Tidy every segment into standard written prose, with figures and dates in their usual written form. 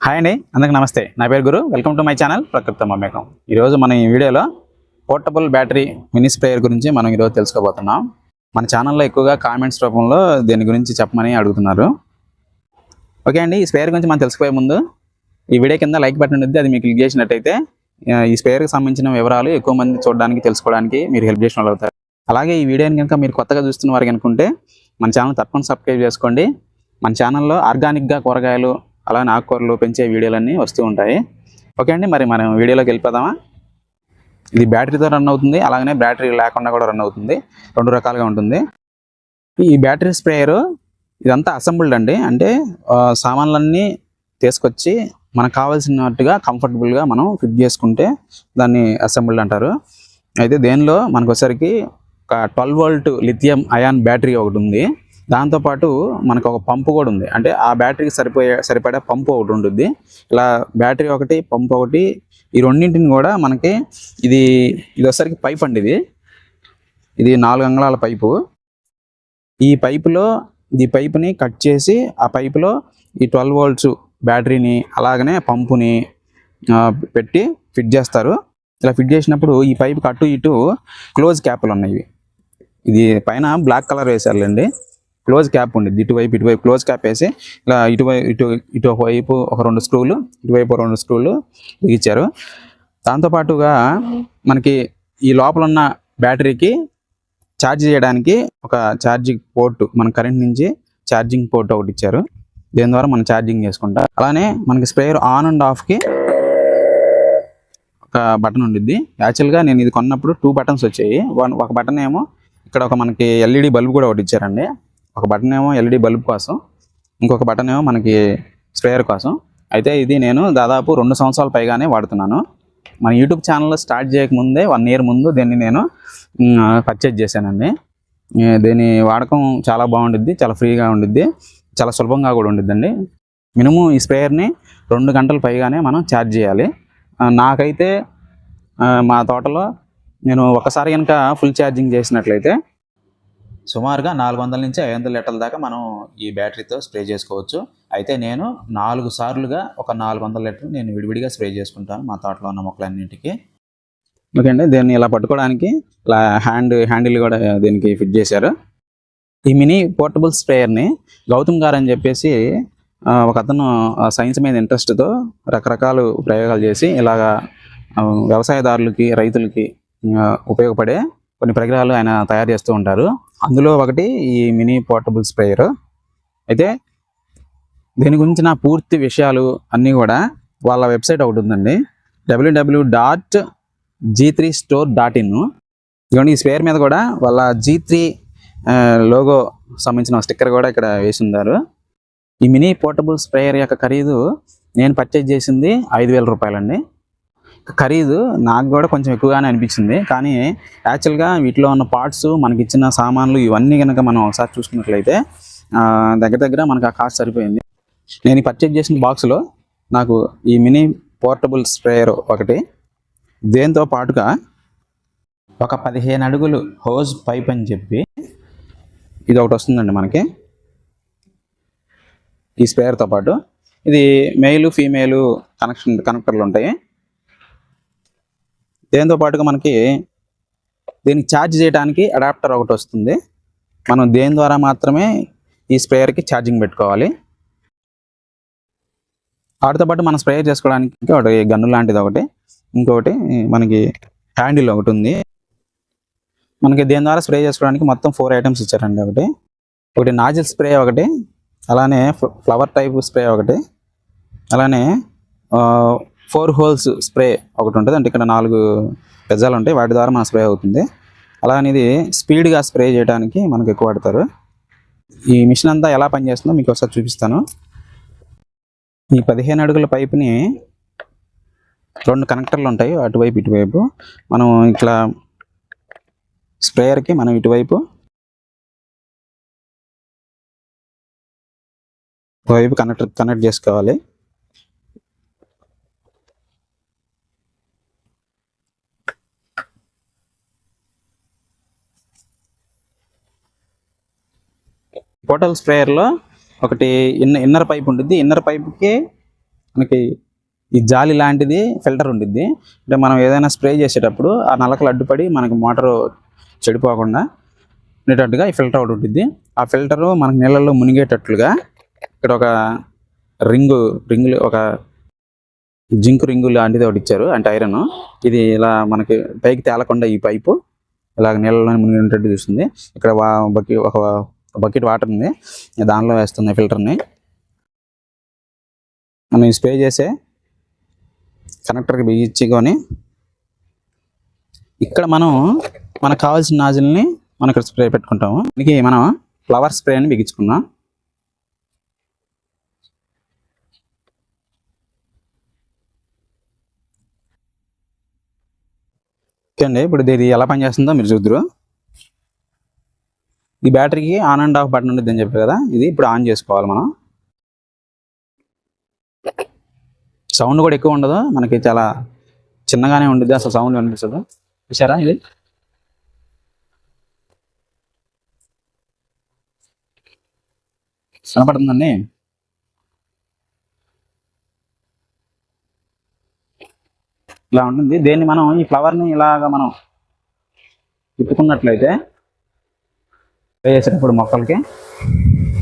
Hi అండి, అందరికి నమస్తే. నా పేరు గురు. వెల్కమ్ టు మై ఛానల్ ప్రకృతి మమేకం. ఈరోజు మనం ఈ వీడియోలో పోర్టబుల్ బ్యాటరీ మినీ స్ప్రేయర్ గురించి మనం ఈరోజు తెలుసుకోబోతున్నాం. మన ఛానల్లో ఎక్కువగా కామెంట్స్ రూపంలో దీని గురించి చెప్పమని అడుగుతున్నారు. ఓకే అండి, ఈ స్ప్రేయర్ గురించి మనం తెలుసుకోబోయే ముందు ఈ వీడియో కింద లైక్ బటన్ ఉంది, అది మీకు క్లిక్ చేసినట్టయితే ఈ స్ప్రేయర్కి సంబంధించిన వివరాలు ఎక్కువ మంది చూడడానికి తెలుసుకోవడానికి మీరు హెల్ప్ చేసిన వాళ్ళు అవుతారు. అలాగే ఈ వీడియోని కనుక మీరు కొత్తగా చూస్తున్న వారికి అనుకుంటే మన ఛానల్ తప్పకుండా సబ్స్క్రైబ్ చేసుకోండి. మన ఛానల్లో ఆర్గానిక్గా కూరగాయలు అలానే ఆకుకూరలు పెంచే వీడియోలన్నీ వస్తూ ఉంటాయి. ఓకే అండి, మరి మనం వీడియోలోకి వెళ్ళిపోదామా? ఇది బ్యాటరీతో రన్ అవుతుంది, అలాగనే బ్యాటరీ లేకుండా కూడా రన్ అవుతుంది. రెండు రకాలుగా ఉంటుంది. ఈ బ్యాటరీ స్ప్రేయరు ఇదంతా అసెంబుల్డ్ అండి. అంటే సామాన్లన్నీ తీసుకొచ్చి మనకు కావాల్సినట్టుగా కంఫర్టబుల్గా మనం ఫిట్ చేసుకుంటే దాన్ని అసెంబుల్డ్ అంటారు. అయితే దేనిలో మనకు వచ్చేసరికి ఒక 12 వోల్ట్ లిథియం అయాన్ బ్యాటరీ ఒకటి ఉంది. దాంతోపాటు మనకు ఒక పంపు కూడా ఉంది. అంటే ఆ బ్యాటరీకి సరిపడే పంపు ఒకటి ఉంటుంది. ఇలా బ్యాటరీ ఒకటి, పంపు ఒకటి, ఈ రెండింటిని కూడా మనకి ఇది వచ్చేసరికి పైప్ అండి. ఇది 4 అంగుళాల పైపు. ఈ పైపుని కట్ చేసి ఆ పైపులో ఈ 12 వోల్ట్స్ బ్యాటరీని అలాగనే పంపుని పెట్టి ఫిట్ చేస్తారు. ఇలా ఫిట్ చేసినప్పుడు ఈ పైపుకి అటు ఇటు క్లోజ్ క్యాప్లు ఉన్నాయి. ఇది పైన బ్లాక్ కలర్ వేసారులేండి. క్లోజ్ క్యాప్ ఉండిద్ది. ఇటువైపు క్లోజ్ క్యాప్ వేసి ఇలా ఇటువైపు ఒక 2 స్క్రూలు, ఇటువైపు 2 స్క్రూలు బిగించారు. దాంతోపాటుగా మనకి ఈ లోపల ఉన్న బ్యాటరీకి ఛార్జ్ చేయడానికి ఒక ఛార్జింగ్ పోర్టు, మన కరెంట్ నుంచి ఛార్జింగ్ పోర్ట్ ఒకటి ఇచ్చారు. దీని ద్వారా మనం ఛార్జింగ్ చేసుకుంటాం. అలానే మనకి స్ప్రేయర్ ఆన్ అండ్ ఆఫ్కి ఒక బటన్ ఉండిద్ది. యాక్చువల్గా నేను ఇది కొన్నప్పుడు 2 బటన్స్ వచ్చాయి. ఒక బటన్ ఏమో ఇక్కడ ఒక మనకి ఎల్ఈడి బల్బ్ కూడా ఒకటి ఇచ్చారండి. ఒక బటన్ ఏమో ఎల్ఈడి బల్బ్ కోసం, ఇంకొక బటన్ ఏమో మనకి స్ప్రేయర్ కోసం. అయితే ఇది నేను దాదాపు 2 సంవత్సరాల పైగానే వాడుతున్నాను. మన యూట్యూబ్ ఛానల్ స్టార్ట్ చేయకముందే 1 ఇయర్ ముందు దీన్ని నేను పర్చేజ్ చేశానండి. దీని వాడకం చాలా బాగుండిద్ది, చాలా ఫ్రీగా ఉండిద్ది, చాలా సులభంగా కూడా ఉండిద్దండి. మినిమం ఈ స్ప్రేయర్ని 2 గంటల పైగానే మనం ఛార్జ్ చేయాలి. నాకైతే మా తోటలో నేను ఒకసారి కనుక ఫుల్ ఛార్జింగ్ చేసినట్లయితే సుమారుగా 400 నుంచి 500 లీటర్ల దాకా మనం ఈ బ్యాటరీతో స్ప్రే చేసుకోవచ్చు. అయితే నేను 4 సార్లుగా ఒక 400 లీటర్లు నేను విడివిడిగా స్ప్రే చేసుకుంటాను మా తోటలో ఉన్న మొక్కలన్నింటికి. ఓకే అండి, దీన్ని ఇలా పట్టుకోవడానికి ఇలా హ్యాండిల్ కూడా దీనికి ఫిట్ చేశారు. ఈ మినీ పోర్టబుల్ స్ప్రేయర్ని గౌతమ్ గారు అని చెప్పేసి ఒక అతను సైన్స్ మీద ఇంట్రెస్ట్తో రకరకాల ప్రయోగాలు చేసి ఇలాగా వ్యవసాయదారులకి, రైతులకి ఉపయోగపడే కొన్ని పరికరాలు ఆయన తయారు చేస్తూ ఉంటారు. అందులో ఒకటి ఈ మినీ పోర్టబుల్ స్ప్రేయర్. అయితే దీని గురించి నా పూర్తి విషయాలు అన్నీ కూడా వాళ్ళ వెబ్సైట్ ఒకటి ఉందండి, www.g3store.in. ఇదిగోండి, ఈ స్ప్రేయర్ మీద కూడా వాళ్ళ G3 లోగో సంబంధించిన స్టిక్కర్ కూడా ఇక్కడ వేసి ఉన్నారు. ఈ మినీ పోర్టబుల్ స్ప్రేయర్ యొక్క ఖరీదు నేను పర్చేజ్ చేసింది 5,000 రూపాయలండి. ఖరీదు నాకు కూడా కొంచెం ఎక్కువగానే అనిపించింది. కానీ యాక్చువల్గా వీటిలో ఉన్న పార్ట్స్, మనకి ఇచ్చిన సామాన్లు ఇవన్నీ కనుక మనం ఒకసారి చూసుకున్నట్లయితే దగ్గర మనకు ఆ కాస్ట్ సరిపోయింది. నేను పర్చేజ్ చేసిన బాక్స్లో నాకు ఈ మినీ పోర్టబుల్ స్ప్రేయర్ ఒకటి, దేంతో పాటుగా ఒక 15 అడుగులు హోజ్ పైప్ అని చెప్పి ఇది ఒకటి వస్తుందండి మనకి. ఈ స్ప్రేయర్తో పాటు ఇది మెయిల్ ఫీమేల్ కనెక్టర్లు ఉంటాయి. దీంతో పాటుగా మనకి దీనికి ఛార్జ్ చేయడానికి అడాప్టర్ ఒకటి వస్తుంది. మనం దేని ద్వారా మాత్రమే ఈ స్ప్రేయర్కి ఛార్జింగ్ పెట్టుకోవాలి. వాటితో పాటు మనం స్ప్రేయర్ చేసుకోవడానికి ఒకటి గన్ను లాంటిది ఒకటి, ఇంకొకటి మనకి హ్యాండిల్ ఒకటి ఉంది. మనకి దేని ద్వారా స్ప్రే చేసుకోవడానికి మొత్తం 4 ఐటమ్స్ ఇచ్చారండి. ఒకటి నాజిల్ స్ప్రే ఒకటి, అలానే ఫ్లవర్ టైప్ స్ప్రే ఒకటి, అలానే 4 హోల్స్ స్ప్రే ఒకటి ఉంటుంది. అంటే ఇక్కడ 4 పెజ్జాలు ఉంటాయి, వాటి ద్వారా మన స్ప్రే అవుతుంది. అలానే ఇది స్పీడ్గా స్ప్రే చేయడానికి మనకు ఎక్కువ వాడతారు. ఈ మిషన్ అంతా ఎలా పనిచేస్తుందో మీకు ఒకసారి చూపిస్తాను. ఈ 15 అడుగుల పైపుని 2 కనెక్టర్లు ఉంటాయి, అటువైపు ఇటువైపు. మనం ఇట్లా స్ప్రేయర్కి మనం ఇటువైపు కనెక్ట్ చేసుకోవాలి. పోర్టబుల్ స్ప్రేయర్లో ఒకటి ఇన్నర్ పైప్ ఉంటుంది. ఇన్నర్ పైప్కి మనకి ఈ జాలి లాంటిది ఫిల్టర్ ఉండిద్ది. అంటే మనం ఏదైనా స్ప్రే చేసేటప్పుడు ఆ నలకలు అడ్డుపడి మనకి మోటారు చెడిపోకుండా ఉండేటట్టుగా ఈ ఫిల్టర్ ఒకటి ఉంటుంది. ఆ ఫిల్టరు మనకి నీళ్ళల్లో మునిగేటట్లుగా ఇక్కడ ఒక రింగులు ఒక జింక్ రింగు లాంటిది ఒకటి ఇచ్చారు, అంటే ఐరన్. ఇది ఇలా మనకి పైకి తేలకుండా ఈ పైపు ఇలాగ నీళ్ళలో మునిగేటట్టు చూస్తుంది. ఇక్కడ ఒక బకెట్ వాటర్ ఉంది, దానిలో వేస్తుంది ఫిల్టర్ని. మనం స్ప్రే చేసే కనెక్టర్కి బిగించుకొని ఇక్కడ మనకు కావాల్సిన నాజిల్ని మనం ఇక్కడ స్ప్రే పెట్టుకుంటాము. దీనికి మనం ఫ్లవర్ స్ప్రేని బిగించుకుందాం. ఓకే అండి, ఇప్పుడు ఇది ఎలా పనిచేస్తుందో మీరు చూద్దరు. ఈ బ్యాటరీకి ఆన్ అండ్ ఆఫ్ బటన్ ఉంటుంది అని చెప్పారు కదా, ఇది ఇప్పుడు ఆన్ చేసుకోవాలి మనం. సౌండ్ కూడా ఎక్కువ ఉండదు, మనకి చాలా చిన్నగానే ఉంటుంది, అసలు సౌండ్ అనిపిస్తుంది. చూసారా, ఇది కనపడుతుందండి. ఇలా ఉంటుంది. దేన్ని మనం ఈ ఫ్లవర్ని ఇలాగ మనం తిప్పుకున్నట్లయితే వేసేటప్పుడు మొక్కలకి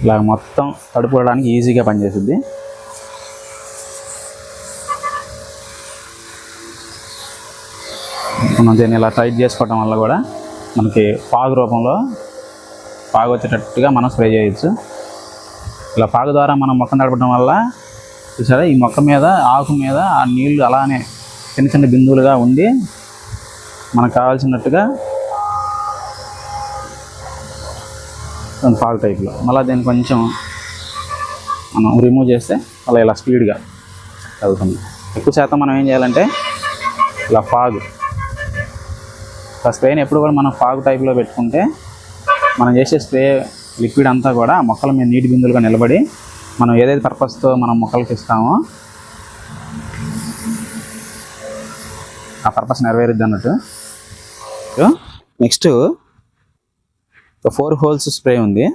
ఇలాగ మొత్తం తడుపుకోవడానికి ఈజీగా పనిచేస్తుంది. మనం దీన్ని ఇలా టైట్ చేసుకోవడం వల్ల కూడా మనకి ఫాగ్ రూపంలో ఫాగ్ వచ్చేటట్టుగా మనం స్ప్రే చేయొచ్చు. ఇలా ఫాగ్ ద్వారా మనం మొక్కను తడపడం వల్ల చూసారా, ఈ మొక్క మీద ఆకు మీద ఆ నీళ్లు అలానే చిన్న చిన్న బిందువులుగా ఉండి మనకు కావాల్సినట్టుగా ఫాగ్ టైప్లో. మళ్ళీ దీన్ని కొంచెం మనం రిమూవ్ చేస్తే అలా ఇలా స్పీడ్గా వెళ్తుంది. ఎక్కువ శాతం మనం ఏం చేయాలంటే ఇలా స్ప్రేని ఎప్పుడు కూడా మనం ఫాగ్ టైప్లో పెట్టుకుంటే మనం చేసే స్ప్రే లిక్విడ్ అంతా కూడా మొక్కల మీద నీటి బిందులుగా నిలబడి మనం ఏదైతే పర్పస్తో మనం మొక్కలకి ఇస్తామో ఆ పర్పస్ నెరవేరుద్ది అన్నట్టు. నెక్స్ట్ 4 హోల్స్ స్ప్రే ఉంది.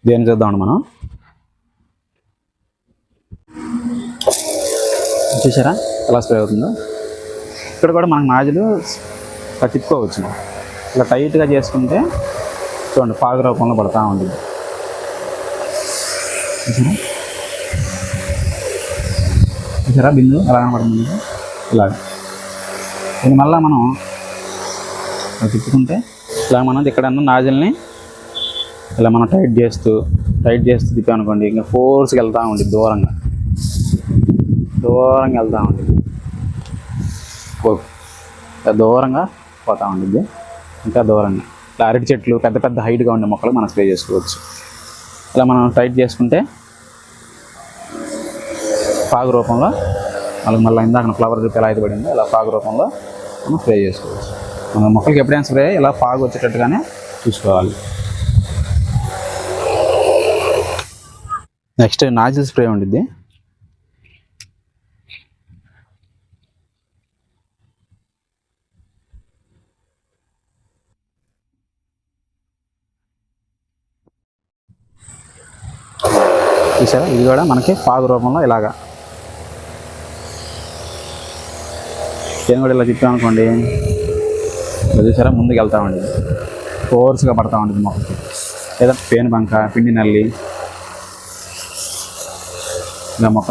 దేని చూద్దామండి మనం. చూసారా ఎలా స్ప్రే అవుతుందో. ఇక్కడ కూడా మనకు నాజులు తిప్పుకోవచ్చు. ఇలా టైట్గా చేసుకుంటే చూడండి ఫాగ్ రూపంలో పడుతూ ఉంటుంది. చూసారా బిందు ఎలా కనబడుతుంది. ఇలాగ దీని మళ్ళీ మనం తిప్పుకుంటే ఇలా మనం ఇక్కడ నాజిల్ని ఇలా మనం టైట్ చేస్తూ తిప్పామనుకోండి, ఇంకా ఫోర్స్కి వెళ్తూ ఉంటుంది, దూరంగా వెళ్తూ ఉంటుంది, దూరంగా పోతూ ఉంటుంది. ఇంకా దూరంగా ఇలా అరటి చెట్లు పెద్ద హైట్గా ఉండే మొక్కలు మనం స్ప్రే చేసుకోవచ్చు. ఇలా మనం టైట్ చేసుకుంటే ఫాగ్ రూపంలో మళ్ళీ ఇందాక ఫ్లవర్ ఎలా అయితే పడిందో ఇలా ఫాగ్ రూపంలో మనం స్ప్రే చేసుకోవచ్చు. మన మొక్కలకి ఎప్పుడైనా స్ప్రే ఇలా ఫాగ్ వచ్చేటట్టుగానే చూసుకోవాలి. నెక్స్ట్ నాజిల్ స్ప్రే ఉండిద్ది. చూసారా, ఇది కూడా మనకి ఫాగ్ రూపంలో ఇలాగా నేను కూడా ఇలా తిప్పామనుకోండి, చూసారా ముందుకు వెళ్తూ ఉండేది, ఫోర్స్గా పడతా ఉంటుంది మొక్కకి. లేదా పేను బంక, పిండి నల్లి ఇలా మొక్క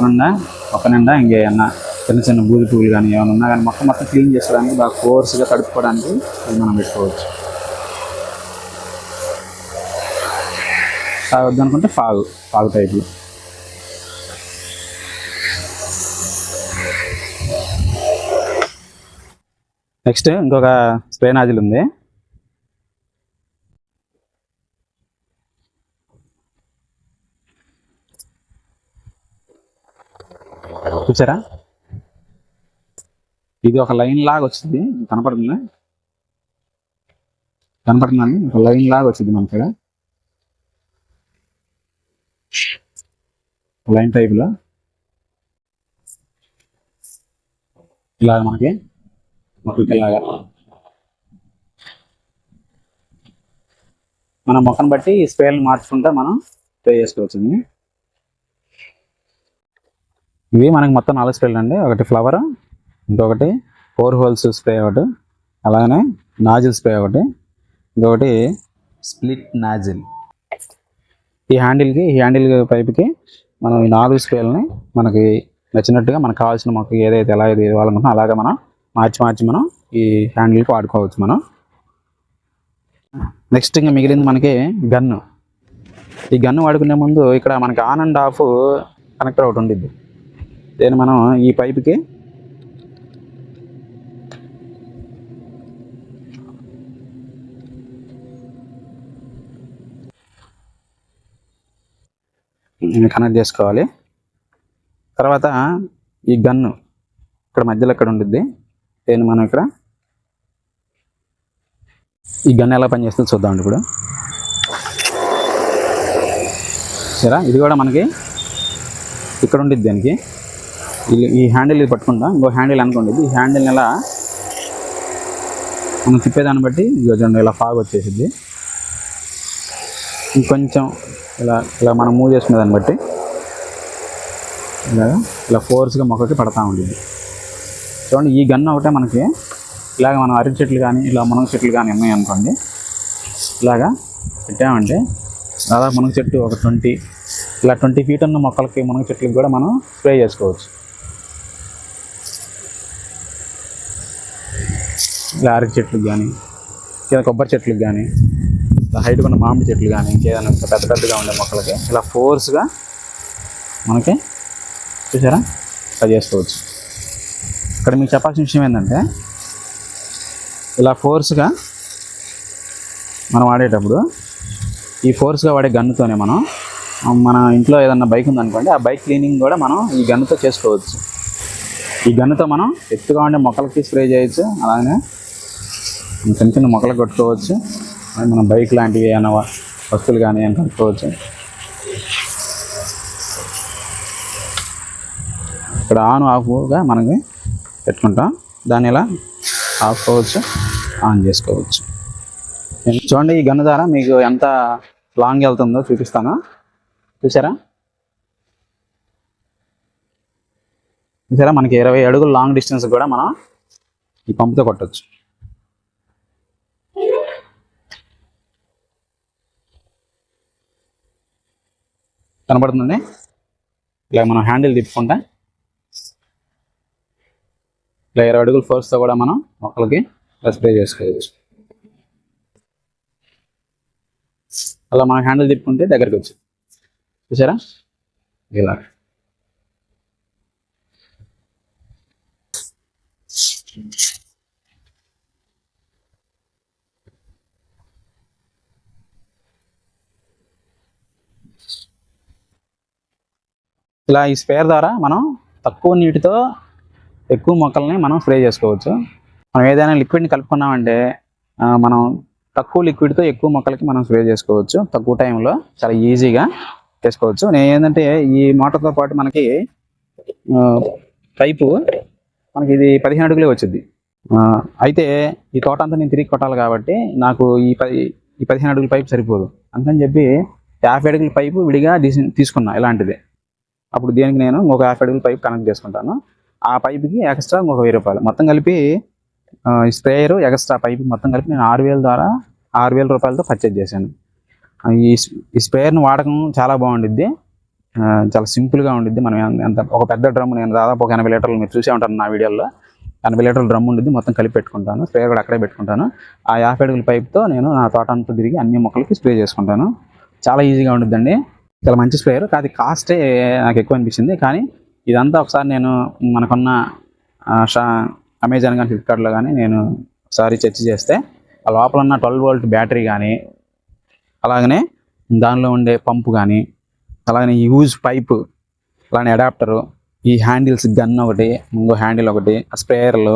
నిండా ఇంకేమన్నా చిన్న బూది పువ్వులు కానీ ఏమైనా ఉన్నా కానీ మొత్తం క్లీన్ చేసుకోవడానికి బాగా ఫోర్స్గా తడుపుకోవడానికి ఇది మనం పెట్టుకోవచ్చు. వద్దనుకుంటే ఫాగ్ టైప్లో. నెక్స్ట్ ఇంకొక స్ప్రే నాజిల్ ఉంది. చూసారా, ఇది ఒక లైన్ లాగా వచ్చింది, కనపడుతుందండి, ఒక లైన్ లాగా వచ్చింది మనకి ఇక్కడ లైన్ టైప్లో. ఇలా మనకి మొక్కలకి ఇలాగా మన మొక్కను బట్టి ఈ స్ప్రేలను మార్చుకుంటా మనం స్ప్రే చేసుకోవచ్చు. ఇవి మనకి మొత్తం 4 స్ప్రేలు అండి. ఒకటి ఫ్లవర్, ఇంకొకటి 4 హోల్స్ స్ప్రే ఒకటి, అలాగనే నాజిల్ స్ప్రే ఒకటి, ఇంకొకటి స్ప్లిట్ నాజిల్. ఈ హ్యాండిల్ పైప్కి మనం ఈ 4 స్ప్రేలని మనకి నచ్చినట్టుగా మనకు కావాల్సిన మొక్క ఏదైతే ఎలా ఇవ్వాలనుకుంటున్నా అలాగే మనం మార్చి మనం ఈ హ్యాండిల్కి వాడుకోవచ్చు మనం. నెక్స్ట్ ఇంకా మిగిలింది మనకి గన్ను. ఈ గన్ను వాడుకునే ముందు ఇక్కడ మనకి ఆన్ అండ్ ఆఫ్ కనెక్టర్ ఒకటి ఉండిద్ది. దీన్ని మనం ఈ పైపుకి కనెక్ట్ చేసుకోవాలి. తర్వాత ఈ గన్ను ఇక్కడ మధ్యలో ఇక్కడ ఉండిద్ది. దీన్ని మనం ఇక్కడ ఈ గన్ ఎలా పనిచేస్తుందో చూద్దామండి ఇప్పుడు. సరే, ఇది కూడా మనకి ఇక్కడ ఉండిద్ది. దానికి ఈ హ్యాండిల్ ఇది పట్టుకుంటా, ఇంకో హ్యాండిల్ అనుకుంటుంది. ఈ హ్యాండిల్ని ఎలా మనం తిప్పేదాన్ని బట్టి ఇలా ఫాగ్ వచ్చేసిద్ది. ఇంకొంచెం ఇలా మనం మూవ్ చేసుకునే దాన్ని బట్టి ఇలా ఫోర్స్గా మొక్కకి పడతా ఉంటుంది. చూడండి, ఈ గన్ ఒకటే మనకి ఇలాగ మనం అరటి చెట్లు కానీ ఇలా మునగ చెట్లు కానీ ఉన్నాయి అనుకోండి, ఇలాగా పెట్టామంటే దాదాపు మునగ చెట్టు ఒక 20 ఫీట్ ఉన్న మొక్కలకి మునగ చెట్లకి కూడా మనం స్ప్రే చేసుకోవచ్చు. ఇలా అరటి చెట్లకు కానీ లేదా కొబ్బరి చెట్లకు కానీ ఇలా హైట్గా ఉన్న మామిడి చెట్లు కానీ ఇంకేదైనా పెద్దగా ఉండే మొక్కలకి ఇలా ఫోర్స్గా మనకి చూసారా ఇలా చేసుకోవచ్చు. ఇక్కడ మీకు చెప్పాల్సిన విషయం ఏంటంటే ఇలా ఫోర్స్గా మనం వాడేటప్పుడు ఈ ఫోర్స్గా వాడే గన్నుతోనే మన ఇంట్లో ఏదన్నా బైక్ ఉందనుకోండి, ఆ బైక్ క్లీనింగ్ కూడా మనం ఈ గన్నుతో చేసుకోవచ్చు. ఈ గన్నుతో మనం ఎత్తుగా ఉండే మొక్కలకి స్ప్రే చేయొచ్చు, అలానే చిన్న మొక్కలకు కొట్టుకోవచ్చు, మనం బైక్ లాంటివి ఏమైనా వస్తువులు కానీ ఏమైనా కట్టుకోవచ్చు. ఇక్కడ ఆన్ ఆఫ్గా మనకి పెట్టుకుంటాం, దాన్ని ఇలా ఆఫ్ అవ్వచ్చు, ఆన్ చేసుకోవచ్చు. చూడండి, ఈ గన్ను ద్వారా మీకు ఎంత లాంగ్ వెళ్తుందో చూపిస్తాను. చూసారా మనకి 20 అడుగులు లాంగ్ డిస్టెన్స్ కూడా మనం ఈ పంపుతో కొట్టచ్చు. కనబడుతుంది. ఇలా మనం హ్యాండిల్ తిప్పుకుంటా ఇలా 20 అడుగుల ఫోర్స్తో కూడా మనం మొక్కలకి స్ప్రే చేసుకోవచ్చు. అలా మనం హ్యాండిల్ తిప్పుకుంటే దగ్గరికి వచ్చి చూసారా ఇలా. ఇలా ఈ స్ప్రేయర్ ద్వారా మనం తక్కువ నీటితో ఎక్కువ మొక్కల్ని మనం స్ప్రే చేసుకోవచ్చు. మనం ఏదైనా లిక్విడ్ని కలుపుకున్నామంటే మనం తక్కువ లిక్విడ్తో ఎక్కువ మొక్కలకి మనం స్ప్రే చేసుకోవచ్చు. తక్కువ టైంలో చాలా ఈజీగా చేసుకోవచ్చు. నేను ఏంటంటే ఈ మోటార్తో పాటు మనకి పైపు మనకి ఇది 15 అడుగులే వచ్చింది. అయితే ఈ తోట అంతా నేను తిరిగి కొట్టాలి కాబట్టి నాకు ఈ 15 అడుగుల పైపు సరిపోదు. అందుకని చెప్పి 50 అడుగుల పైపు విడిగా తీసుకున్నా ఇలాంటిది. అప్పుడు దీనికి నేను ఒక 50 అడుగుల పైపు కనెక్ట్ చేసుకుంటాను. ఆ పైపుకి ఎక్స్ట్రా ఒక 1000 రూపాయలు మొత్తం కలిపి ఈ స్ప్రేయరు ఎక్స్ట్రా పైపు మొత్తం కలిపి నేను 6,000 రూపాయలతో పర్చేజ్ చేశాను. ఈ స్ప్రేయర్ని వాడకం చాలా బాగుండిద్ది, చాలా సింపుల్గా ఉండిద్ది. మనం ఒక పెద్ద డ్రమ్ నేను దాదాపు ఒక 80 లీటర్లు మీరు చూసే ఉంటాను నా వీడియోలో. 80 లీటర్ల డ్రమ్ ఉండిద్ది, మొత్తం కలిపి పెట్టుకుంటాను. స్ప్రేయర్ కూడా అక్కడే పెట్టుకుంటాను. ఆ 50 అడుగుల పైపుతో నేను నా తోట అంతా తిరిగి అన్ని మొక్కలకి స్ప్రే చేసుకుంటాను. చాలా ఈజీగా ఉండిద్దండి. చాలా మంచి స్ప్రేయర్. అది కాస్టే నాకు ఎక్కువ అనిపించింది. కానీ ఇదంతా ఒకసారి నేను మనకున్న అమెజాన్ కానీ ఫ్లిప్కార్ట్లో కానీ నేను ఒకసారి చర్చ చేస్తే ఆ లోపల ఉన్న 12 వోల్ట్ బ్యాటరీ కానీ అలాగనే దానిలో ఉండే పంపు కానీ అలాగనే యూజ్ పైపు అలానే అడాప్టరు ఈ హ్యాండిల్స్ గన్ ఒకటి ఇంకో హ్యాండిల్ ఒకటి ఆ స్ప్రేయర్లు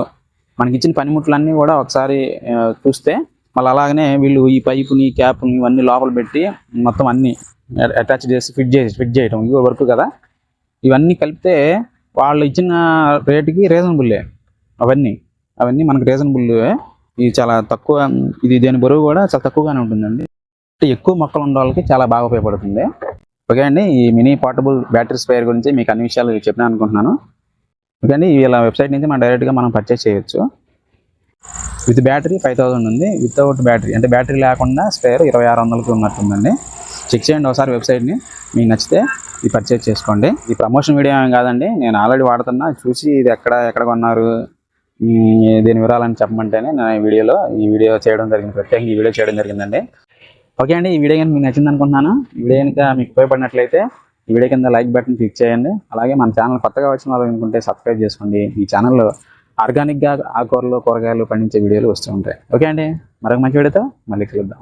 మనకి ఇచ్చిన పనిముట్లన్నీ కూడా ఒకసారి చూస్తే మళ్ళీ అలాగనే వీళ్ళు ఈ పైపుని క్యాప్ని ఇవన్నీ లోపల పెట్టి మొత్తం అన్నీ అటాచ్ చేసి ఫిట్ చేయటం ఇవి వర్క్ కదా. ఇవన్నీ కలిపితే వాళ్ళు ఇచ్చిన రేటుకి రీజనబుల్లే. అవన్నీ మనకు రీజనబుల్లే. ఇది చాలా తక్కువ, ఇది దేని బరువు కూడా చాలా తక్కువగానే ఉంటుందండి. ఎక్కువ మొక్కలు ఉన్న వాళ్ళకి చాలా బాగా ఉపయోగపడుతుంది. ఓకే అండి, ఈ మినీ పోర్టబుల్ బ్యాటరీ స్ప్రేయర్ గురించి మీకు అన్ని విషయాలు చెప్పినా అనుకుంటున్నాను. ఓకే అండి, వీళ్ళ వెబ్సైట్ నుంచి మనం డైరెక్ట్గా మనం పర్చేస్ చేయొచ్చు. విత్ బ్యాటరీ 5000 ఉంది, వితౌట్ బ్యాటరీ అంటే బ్యాటరీ లేకుండా స్ప్రేయర్ 2600కి ఉన్నట్టుందండి. చెక్ చేయండి ఒకసారి వెబ్సైట్ని, మీకు నచ్చితే ఇది పర్చేస్ చేసుకోండి. ఈ ప్రమోషన్ వీడియో ఏం కాదండి, నేను ఆల్రెడీ వాడుతున్నా, చూసి ఇది ఎక్కడ కొన్నారు దీని వివరాలని చెప్పమంటేనే నేను ఈ వీడియో చేయడం జరిగింది, ప్రత్యేకంగా ఈ వీడియో చేయడం జరిగిందండి. ఓకే అండి, ఈ వీడియో కనుక మీకు నచ్చింది అనుకుంటున్నాను. ఈ వీడియో కనుక మీకు ఉపయోగపడినట్లయితే ఈ వీడియో కింద లైక్ బటన్ క్లిక్ చేయండి. అలాగే మన ఛానల్ కొత్తగా వచ్చిన వాళ్ళు అనుకుంటే సబ్స్క్రైబ్ చేసుకోండి. ఈ ఛానల్లో ఆర్గానిక్గా ఆకుకూరలు కూరగాయలు పండించే వీడియోలు వస్తూ ఉంటాయి. ఓకే అండి, మరొక మంచి వీడియోతో మళ్ళీ కలుద్దాం.